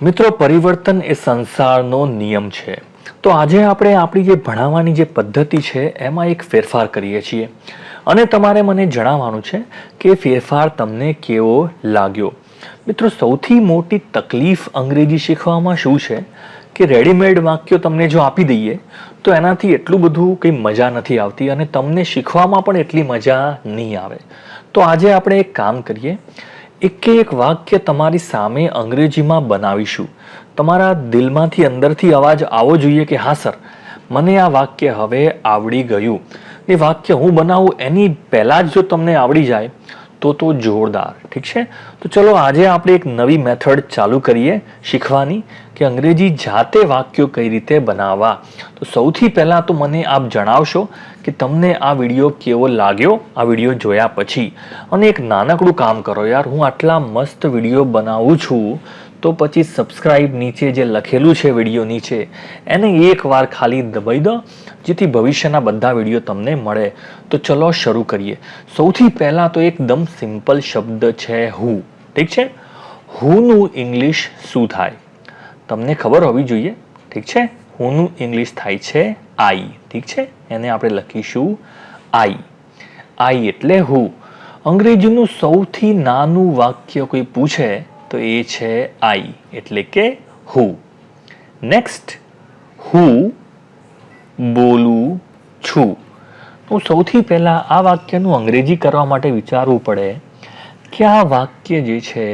મિત્રો, પરિવર્તન એ સંસારનો નિયમ છે. તો આજે આપણે આપણી જે ભણાવવાની જે પદ્ધતિ છે એમાં એક ફેરફાર કરીએ છીએ અને તમારે મને જણાવવાનું છે કે ફેરફાર તમને કેવો લાગ્યો. મિત્રો, સૌથી મોટી તકલીફ અંગ્રેજી શીખવામાં શું છે કે રેડીમેડ વાક્યો તમને જો આપી દઈએ તો એનાથી એટલું બધું કંઈ મજા નથી આવતી અને તમને શીખવામાં પણ એટલી મજા નહીં આવે. તો આજે આપણે એક કામ કરીએ, એક વાક્ય તમારી સામે અંગ્રેજીમાં બનાવીશું. તમારા દિલમાંથી અંદરથી અવાજ આવવો જોઈએ કે હા સર, મને આ વાક્ય હવે આવડી ગયું. એ વાક્ય હું બનાવું એની પહેલાં જ જો તમને આવડી જાય તો જોરદાર. ઠીક છે? તો ચલો આજે આપણે એક નવી મેથડ ચાલુ કરીએ શીખવાની કે અંગ્રેજી જાતે વાક્યો કઈ રીતે બનાવવા. તો સૌથી પહેલાં તો મને આપ જણાવશો કે તમને આ વિડીયો કેવો લાગ્યો આ વિડીયો જોયા પછી. અને એક નાનકડું કામ કરો યાર, હું આટલા મસ્ત વિડીયો બનાવું છું તો પછી સબસ્ક્રાઇબ નીચે જે લખેલું છે વિડીયો નીચે એને એકવાર ખાલી દબાઈ દો જેથી ભવિષ્યના બધા વિડીયો તમને મળે. તો ચલો શરૂ કરીએ. સૌથી પહેલા તો એકદમ સિમ્પલ શબ્દ છે હુ. ઠીક છે? હુનું ઇંગ્લિશ શું થાય તમને ખબર હોવી જોઈએ. ઠીક છે? હુનું ઇંગ્લિશ થાય છે આઈ. ઠીક છે? એને આપણે લખીશું આઈ. આઈ એટલે હુ. અંગ્રેજીનું સૌથી નાનું વાક્ય કોઈ પૂછે તો એ છે આઈ એટલે કે હુ. નેક્સ્ટ, હું બોલું છું. તો સૌથી પહેલા આ વાક્યનું અંગ્રેજી કરવા માટે વિચારવું પડે કે આ વાક્ય જે છે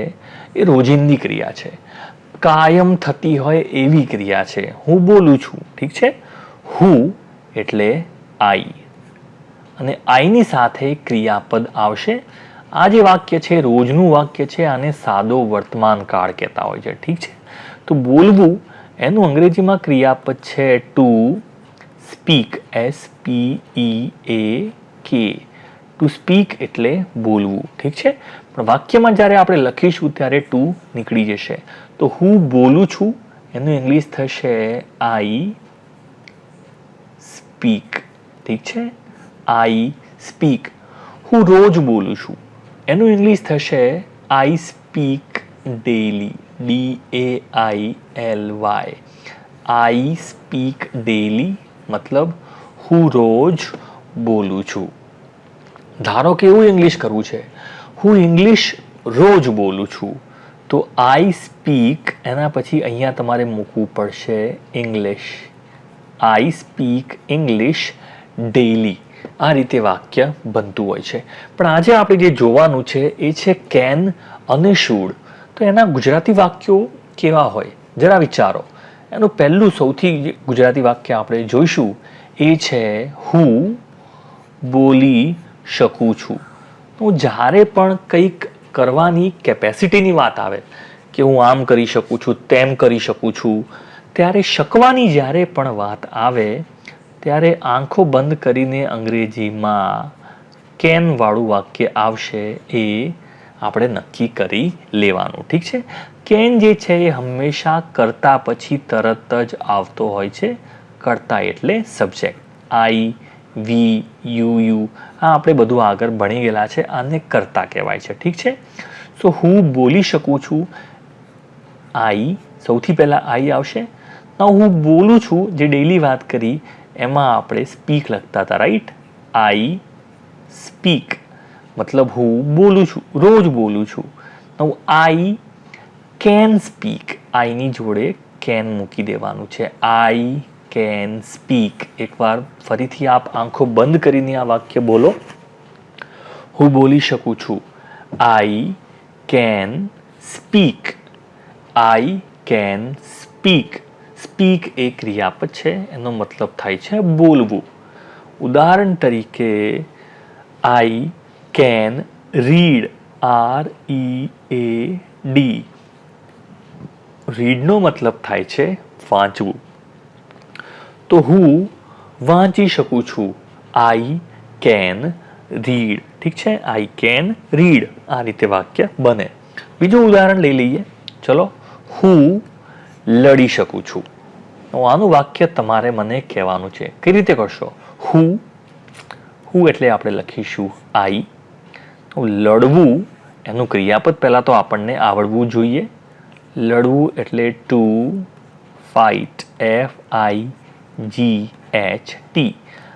એ રોજિંદી ક્રિયા છે, કાયમ થતી હોય એવી ક્રિયા છે. હું બોલું છું. ઠીક છે? હું એટલે આઈ અને આઈની સાથે ક્રિયાપદ આવશે. આ જે વાક્ય છે રોજનું વાક્ય છે, આને સાદો વર્તમાન કાળ કહેતા હોય છે. ઠીક છે? તો બોલવું એનું અંગ્રેજીમાં ક્રિયાપદ છે to speak. SPEAK. To speak એટલે બોલવું. ઠીક છે? પણ વાક્યમાં જ્યારે આપણે લખીશું ત્યારે ટુ નીકળી જશે. તો હું બોલું છું એનું ઇંગ્લિશ થશે આઈ સ્પીક. ઠીક છે? આઈ સ્પીક. હું રોજ બોલું છું એનું ઇંગ્લિશ થશે આઈ સ્પીક ડેલી. DAILY. આઈ સ્પીક ડેલી મતલબ હું રોજ બોલું છું. ધારો કે એવું ઇંગ્લિશ કરવું છે, હું ઇંગ્લિશ રોજ બોલું છું તો આઈ સ્પીક એના પછી અહીંયા તમારે મૂકવું પડશે ઇંગ્લિશ. આઈ સ્પીક ઇંગ્લિશ ડેલી. આ રીતે વાક્ય બનતું હોય છે. પણ આજે આપણે જે જોવાનું છે એ છે કેન અને શુડ. તો એના ગુજરાતી વાક્યો કેવા હોય જરા વિચારો. એનું પહેલું સૌથી ગુજરાતી વાક્ય આપણે જોઈશું એ છે હું બોલી શકું છું. તો જ્યારે પણ કંઈક કરવાની કેપેસિટીની વાત આવે કે હું આમ કરી શકું છું, તેમ કરી શકું છું, ત્યારે શકવાની જ્યારે પણ વાત આવે ત્યારે આંખો બંધ કરીને અંગ્રેજીમાં કેન વાળું વાક્ય આવશે એ આપણે નક્કી કરી લેવાનું. ઠીક છે? કેન જે છે એ હંમેશા કરતા પછી તરત જ આવતો હોય છે. કરતા એટલે સબ્જેક્ટ. આઈ, વી, યુ આ આપણે બધું આગળ ભણી ગયેલા છે. આને કરતા કહેવાય છે. ઠીક છે? સો હું બોલી શકું છું, આઈ સૌથી પહેલા આઈ આવશે. હું બોલું છું જે ડેલી વાત કરી એમાં આપણે સ્પીક લખતા હતા. રાઈટ? આઈ સ્પીક મતલબ હું બોલું છું, રોજ બોલું છું. I can speak. આઈની જોડે કેન મૂકી દેવાનું છે. I can speak. એકવાર ફરીથી આપ આંખો બંધ કરીને આ વાક્ય બોલો. હું બોલી શકું છું. I can speak. I can speak. Speak એ ક્રિયાપદ છે, એનો મતલબ થાય છે બોલવું. ઉદાહરણ તરીકે આઈ કેન રીડ. READ. રીડનો મતલબ થાય છે વાંચવું. તો હું વાંચી શકું છું. I can read. ઠીક છે? I can read. આ રીતે વાક્ય બને. બીજું ઉદાહરણ લઈ લઈએ. ચલો. હું લડી શકું છું. આનું વાક્ય તમારે મને કહેવાનું છે. કઈ રીતે કરશો? હું એટલે આપણે લખીશું આઈ. લડવું એનું ક્રિયાપદ પહેલા તો આપણને આવડવું જોઈએ. લડવું એટલે ટુ ફાઇટ, FIGHT.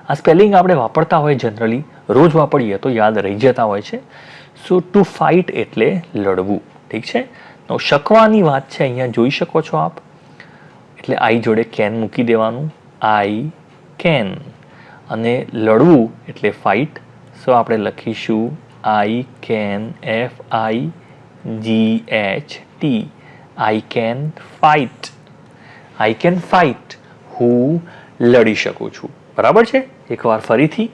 આ સ્પેલિંગ આપણે વાપરતા હોય જનરલી, રોજ વાપરીએ તો યાદ રહી જતા હોય છે. સો ટુ ફાઇટ એટલે લડવું. ઠીક છે. તો શકવાની વાત છે, અહીંયા જોઈ શકો છો આપ. એટલે આઈ જોડે કેન મૂકી દેવાનું, આઈ કેન. અને લડવું એટલે ફાઇટ, સો આપણે લખીશું I can, FIGHT. I can fight. I can fight, હું લડી શકું છું. બરાબર છે. એકવાર ફરીથી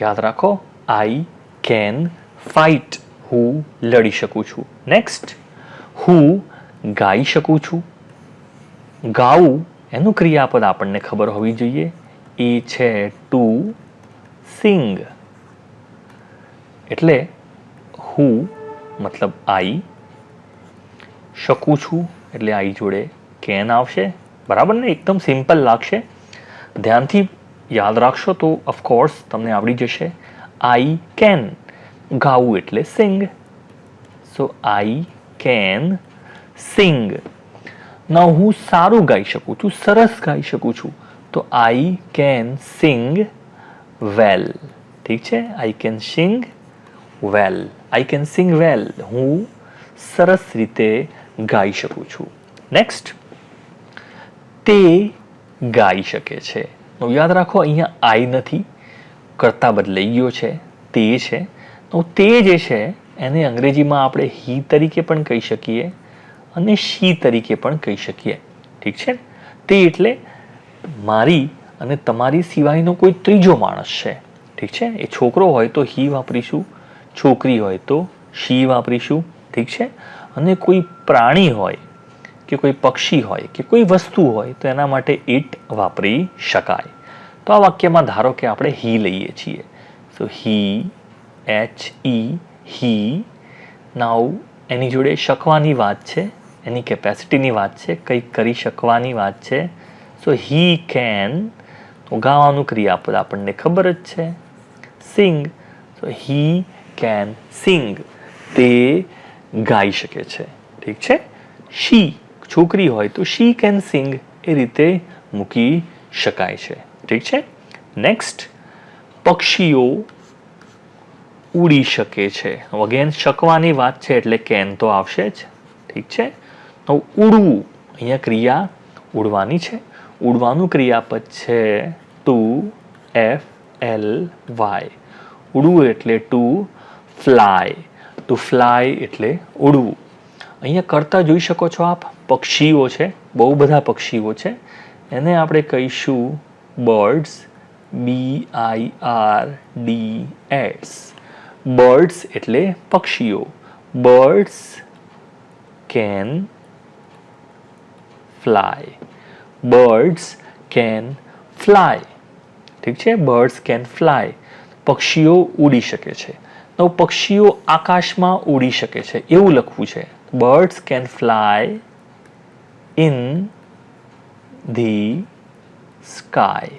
યાદ રાખો, આઈ કેન ફાઇટ, હું લડી શકું છું. નેક્સ્ટ, હું ગાઈ શકું છું. ગાવું એનું ક્રિયાપદ આપણને ખબર હોવી જોઈએ, એ છે ટુ સિંગ. એટલે હું મતલબ આઈ, શકું છું એટલે આઈ જોડે કેન આવશે. બરાબર ને, એકદમ સિમ્પલ લાગશે. ધ્યાનથી યાદ રાખશો તો ઓફકોર્સ તમને આવડી જશે. આઈ કેન, ગાવું એટલે સિંગ. સો આઈ કેન સિંગ. ના, હું સારું ગાઈ શકું છું, સરસ ગાઈ શકું છું, તો આઈ કેન સિંગ વેલ. ઠીક છે. I can sing well. I can sing વેલ, હું સરસ રીતે ગાઈ શકું છું. નેક્સ્ટ, તે ગાઈ શકે છે. તો યાદ રાખો, અહીંયા આઈ નથી, કરતા બદલાઈ ગયો છે, તે છે. તો તે જે છે એને અંગ્રેજીમાં આપણે હી તરીકે પણ કહી શકીએ અને શી તરીકે પણ કહી શકીએ. ઠીક છે. તે એટલે મારી અને તમારી સિવાયનો કોઈ ત્રીજો માણસ છે. ઠીક છે. એ છોકરો હોય તો હી વાપરીશું, છોકરી હોય તો શી વાપરીશું. ઠીક છે. અને કોઈ પ્રાણી હોય કે કોઈ પક્ષી હોય કે કોઈ વસ્તુ હોય તો એના માટે ઇટ વાપરી શકાય. તો આ વાક્યમાં ધારો કે આપણે હી લઈએ છીએ. સો હી, HE, હી. નાઉ એની જોડે શકવાની વાત છે, એની કેપેસિટીની વાત છે, કંઈક કરી શકવાની વાત છે. સો હી કેન, તો ગાવાનું ક્રિયાપદ આપણને ખબર જ છે, સિંગ. સો હી કેન સિંગ, તે ગાઈ શકે છે. ઠીક છે. શી, છોકરી હોય તો શી કેન સિંગ, એ રીતે મૂકી શકાય છે. ઠીક છે. નેક્સ્ટ, પક્ષીઓ ઉડી શકે છે. અગેન શકવાની વાત છે એટલે કેન તો આવશે જ. ઠીક છે. તો ઉડવું, અહીંયા ક્રિયા ઉડવાની છે. ઉડવાનું ક્રિયાપદ છે ટુ FLY. ઉડવું એટલે ટુ ફ્લાય. ટુ ફ્લાય એટલે ઉડવું. અહીંયા કરતા જોઈ શકો છો આપ, પક્ષીઓ છે, બહુ બધા પક્ષીઓ છે. એને આપણે કહીશું બર્ડ્સ, BIRDS. બર્ડ્સ એટલે પક્ષીઓ. Birds can fly. Birds can fly. ઠીક છે. બર્ડ્સ કેન ફ્લાય, પક્ષીઓ ઉડી શકે છે. તો પક્ષીઓ આકાશમાં ઉડી શકે છે એવું લખવું છે. Birds can fly in the sky.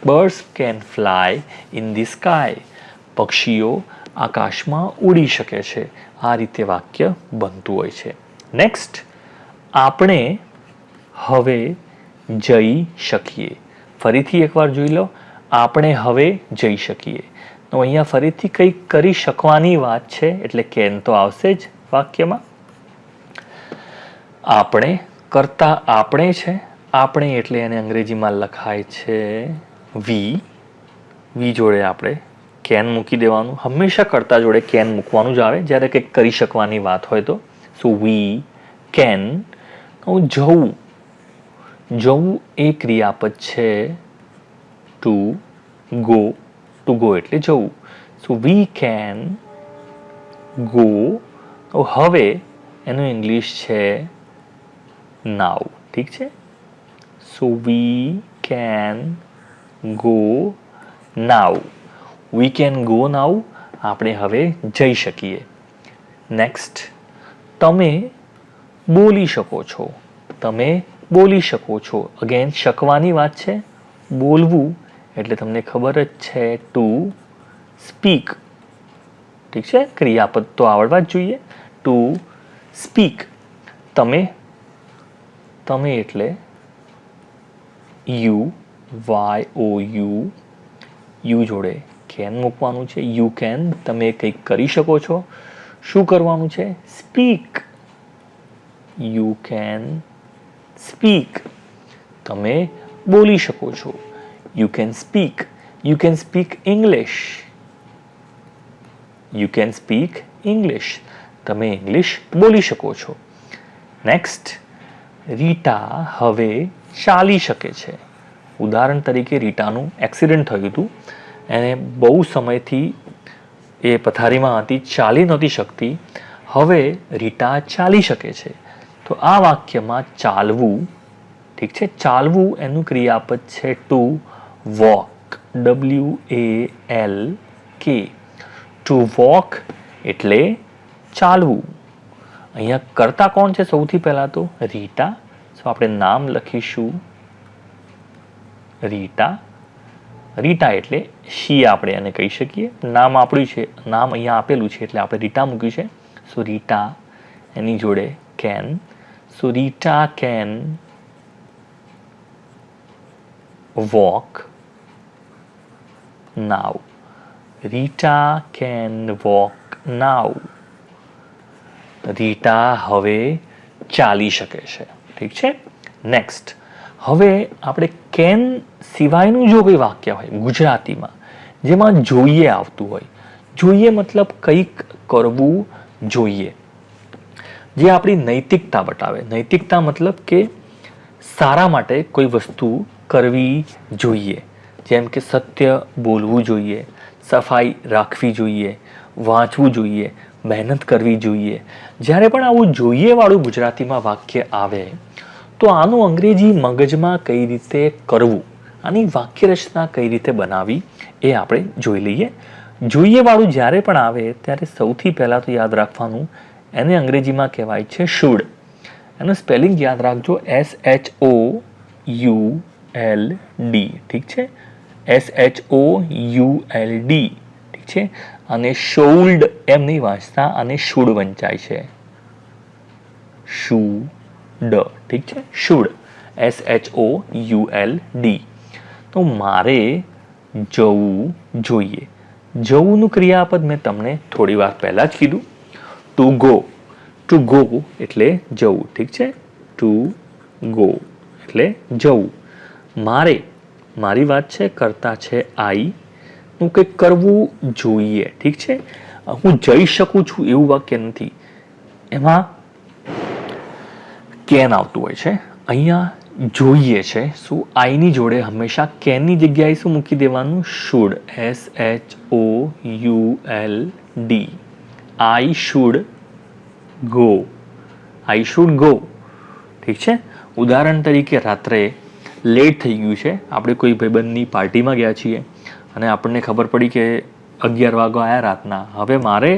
Birds can fly in the sky, પક્ષીઓ આકાશમાં ઉડી શકે છે. આ રીતે વાક્ય બનતું હોય છે. નેક્સ્ટ, આપણે હવે જઈ શકીએ. ફરીથી એકવાર જોઈ લો, આપણે હવે જઈ શકીએ. તો અહીંયા ફરીથી કંઈક કરી શકવાની વાત છે એટલે કેન તો આવશે જ વાક્યમાં. આપણે કરતા આપણે છે, આપણે એટલે એને અંગ્રેજીમાં લખાય છે વી. વી જોડે આપણે કેન મૂકી દેવાનું. હંમેશા કરતા જોડે કેન મૂકવાનું જ આવે જ્યારે કંઈક કરી શકવાની વાત હોય તો. સો વી કેન. જવું, જવું એ ક્રિયાપદ છે ટુ ગો. ટુ ગો એટલે જવું. So we can go. હવે એનું ઇંગ્લિશ છે નાવ. ઠીક છે. So we can go now. We can go now, આપણે હવે જઈ શકીએ. નેક્સ્ટ, તમે બોલી શકો છો. તમે બોલી શકો છો. અગેન શકવાની વાત છે. બોલવું એટલે તમને ખબર જ છે ટુ સ્પીક. ઠીક છે. ક્રિયાપદ તો આવડવા જ જોઈએ. To speak. તમે તમે એટલે યુ, વાય ઓ યુ જોડે કેન મૂકવાનું છે. યુ કેન, તમે કંઈક કરી શકો છો. શું કરવાનું છે? સ્પીક. યુ કેન સ્પીક, તમે બોલી શકો છો. You can speak. You can speak English. You can speak English, તમે ઇંગ્લિશ બોલી શકો છો. નેક્સ્ટ, રીટા હવે ચાલી શકે છે. ઉદાહરણ તરીકે રીટાનું એક્સિડન્ટ થયું હતું. એને બહુ સમયથી એ પથારીમાં હતી, ચાલી નહોતી શકતી. હવે રીટા ચાલી શકે છે. તો આ વાક્યમાં ચાલવું, ઠીક છે, ચાલવું એનું ક્રિયાપદ છે two walk, WALK. Two walk એટલે ચાલવું. અહીંયા કરતા કોણ છે? સૌથી પહેલા તો રીટા. સો આપણે નામ લખીશું રીટા. રીટા એટલે શી આપણે એને કહી શકીએ. નામ આપણું છે, નામ અહીંયા આપેલું છે એટલે આપણે રીટા મૂક્યું છે. સો રીટા, એની જોડે can. So Rita can walk now. Rita can walk now. Rita હવે ચાલી શકે છે. ઠીક છે. નેક્સ્ટ, હવે આપણે કેન સિવાયનું જો કોઈ વાક્ય હોય ગુજરાતીમાં જેમાં જોઈએ આવતું હોય, જોઈએ મતલબ કંઈક કરવું જોઈએ, જે આપણી નૈતિકતા બતાવે. નૈતિકતા મતલબ કે સારા માટે કોઈ વસ્તુ કરવી જોઈએ. જેમ કે સત્ય બોલવું જોઈએ, સફાઈ રાખવી જોઈએ, વાંચવું જોઈએ, મહેનત કરવી જોઈએ. જ્યારે પણ આવું જોઈએ વાળું ગુજરાતીમાં વાક્ય આવે તો આનું અંગ્રેજી મગજમાં કઈ રીતે કરવું, આની વાક્ય રચના કઈ રીતે બનાવી એ આપણે જોઈ લઈએ. જોઈએ વાળું જ્યારે પણ આવે ત્યારે સૌથી પહેલાં તો યાદ રાખવાનું, એને અંગ્રેજીમાં કહેવાય છે શુડ. એનું સ્પેલિંગ યાદ રાખજો, SHOULD. ઠીક છે, SHOULD. ઠીક છે. અને શોલ્ડ એમ નહીં વાંચતા, અને શુડ વંચાય છે, શુડ. ઠીક છે, શુડ, SHOULD. તો મારે જવું જોઈએ. જવુંનું ક્રિયાપદ મેં તમને થોડી વાર પહેલા જ કીધું, ટુ ગો. ટુ ગો એટલે જવું. ઠીક છે, ટુ ગો એટલે જવું. મારી વાત છે, કરતા છે આઈ. હું કંઈક કરવું જોઈએ. ઠીક છે, હું જઈ શકું છું એવું વાક્ય નથી, એમાં કેન આવતું હોય છે. અહીંયા જોઈએ છે, શું આઈની જોડે હંમેશા કેનની જગ્યાએ શું મૂકી દેવાનું? Should, SHOULD. I should go. I should go. ઠીક છે. ઉદાહરણ તરીકે રાત્રે લેટ થઈ ગયું છે, આપણે કોઈ ભાઈબંધની પાર્ટીમાં ગયા છીએ અને આપણને ખબર પડી કે 11 વાગ્યા આવ્યા રાતના. હવે મારે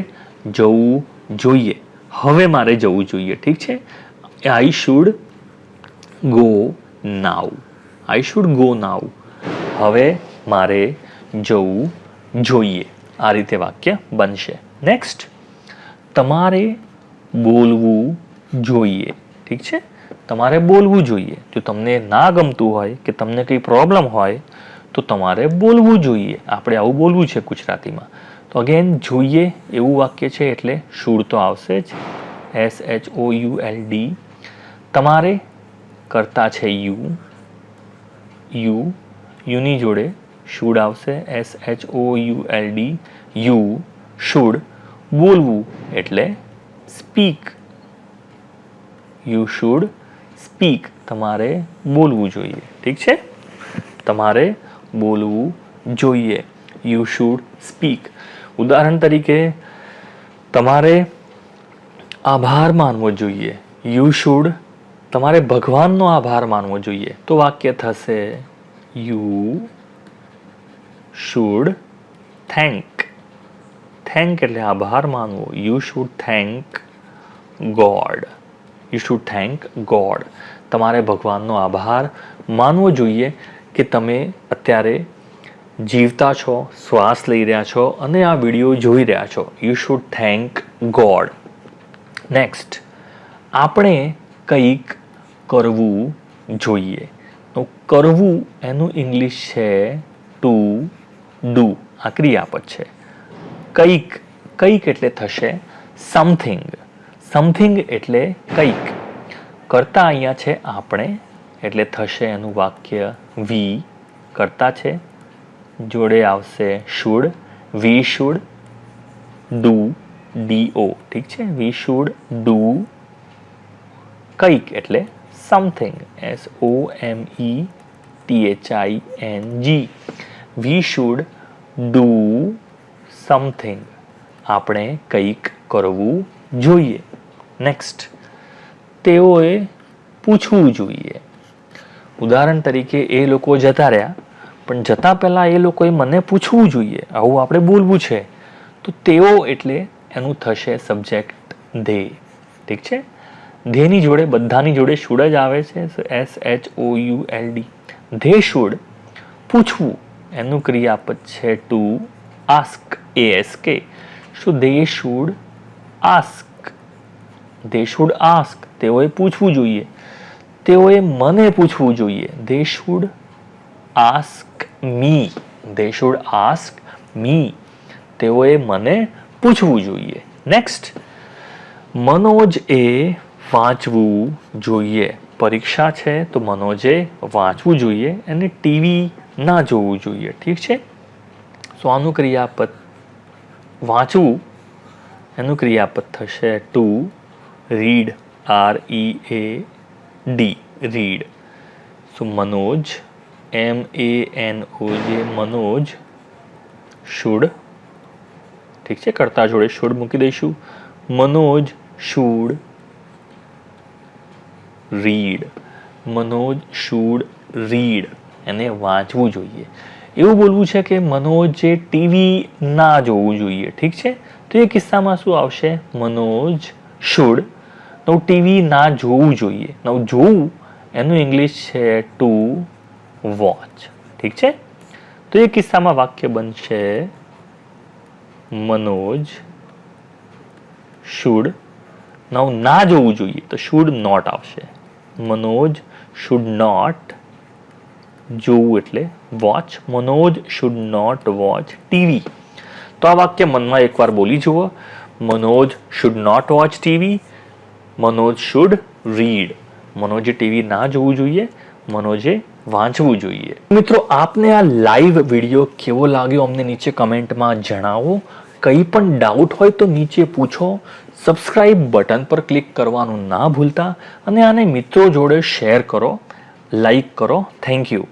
જવું જોઈએ. હવે મારે જવું જોઈએ. ઠીક છે. I should go now. I should go now. હવે મારે જવું જોઈએ. આ રીતે વાક્ય બનશે. નેક્સ્ટ, તમારે બોલવું જોઈએ. ઠીક છે, તમારે બોલવું જોઈએ. જો તમને ના ગમતું હોય કે તમને કંઈ પ્રોબ્લેમ હોય તો તમારે બોલવું જોઈએ. આપણે આવું બોલવું છે ગુજરાતીમાં. તો અગેન જોઈએ એવું વાક્ય છે એટલે શુડ તો આવશે જ, SHOULD. તમારે કરતા છે યુની જોડે શુડ આવશે, SHOULD. You should. બોલવું એટલે સ્પીક. યુ શુડ સ્પીક, તમારે બોલવું જોઈએ. ઠીક છે, તમારે બોલવું જોઈએ. You should speak. ઉદાહરણ તરીકે તમારે આભાર માનવો જોઈએ. યુ શુડ, તમારે ભગવાનનો આભાર માનવો જોઈએ. તો વાક્ય થશે યુ શુડ થેન્ક. થેન્ક એટલે આભાર માનવો. You should thank God. You should thank God. તમારે ભગવાનનો આભાર માનવો જોઈએ કે તમે અત્યારે જીવતા છો, શ્વાસ લઈ રહ્યા છો અને આ વિડીયો જોઈ રહ્યા છો. You should thank God. Next, આપણે કંઈક કરવું જોઈએ. તો કરવું એનું ઇંગ્લિશ છે ટુ ડુ. આ ક્રિયાપદ છે. કંઈક, કંઈક એટલે થશે સમથિંગ. સમથિંગ એટલે કંઈક. કરતા અહીંયા છે આપણે, એટલે થશે એનું વાક્ય વી. કરતા છે, જોડે આવશે should. We should do, DO. ઠીક છે, વી શુડ ડુ કંઈક એટલે something, SOMETHING. We should do something. આપણે કંઈક કરવું જોઈએ. નેક્સ્ટ, તેઓએ પૂછવું જોઈએ. ઉદાહરણ તરીકે એ લોકો જતા રહ્યા, પણ જતા પહેલા એ લોકોએ મને પૂછવું જોઈએ, આવું આપણે બોલવું છે. તો તેઓ એટલે એનું થશે સબ્જેક્ટ ધે. ઠીક છે, ધેની જોડે બધાની જોડે શુડ જ આવે છે, SHOULD. ધે શુડ પૂછવું, એનું ક્રિયાપદ છે ટુ આસ્ક, ASK. શું they should ask. They should ask, તેઓએ પૂછવું જોઈએ. તેઓએ મને પૂછવું જોઈએ. They should ask me. They should ask me. તેઓએ મને પૂછવું જોઈએ. નેક્સ્ટ, મનોજ એ વાંચવું જોઈએ. પરીક્ષા છે તો મનોજે વાંચવું જોઈએ, એને ટીવી ના જોવું જોઈએ. ઠીક છે, તો આનું ક્રિયાપદ વાંચવું, એનું ક્રિયાપદ થશે to read, READ, read. So Manoj, MANOJ, Manoj should. ઠીક છે, કરતા જોડે શુડ મૂકી દઈશું. Manoj should read. Manoj should read, એને વાંચવું જોઈએ. એવું બોલવું છે કે મનોજે ટીવી ના જોવું જોઈએ. ઠીક છે, તો એ કિસ્સામાં શું આવશે? મનોજ શુડ. નવ ટીવી ના જોવું જોઈએ. નવ જોવું એનું ઇંગ્લિશ છે ટુ વોચ. ઠીક છે, તો એ કિસ્સામાં વાક્ય બનશે મનોજ શુડ. નવ ના જોવું જોઈએ તો શુડ નોટ આવશે. મનોજ શુડ નોટ, જોવું એટલે watch. Manoj should not watch TV. તો આ વાક્ય મનમાં એકવાર બોલી જુઓ. Manoj should not watch TV. Manoj should read. મનોજે ટીવી ના જોવું જોઈએ, મનોજે વાંચવું જોઈએ. મિત્રો, આપને આ લાઈવ વિડીયો કેવો લાગ્યો અમને નીચે કમેન્ટમાં જણાવો. કંઈ પણ ડાઉટ હોય તો નીચે પૂછો. સબસ્ક્રાઇબ બટન પર ક્લિક કરવાનું ના ભૂલતા અને આને મિત્રો જોડે શેર કરો, લાઈક કરો. Thank you.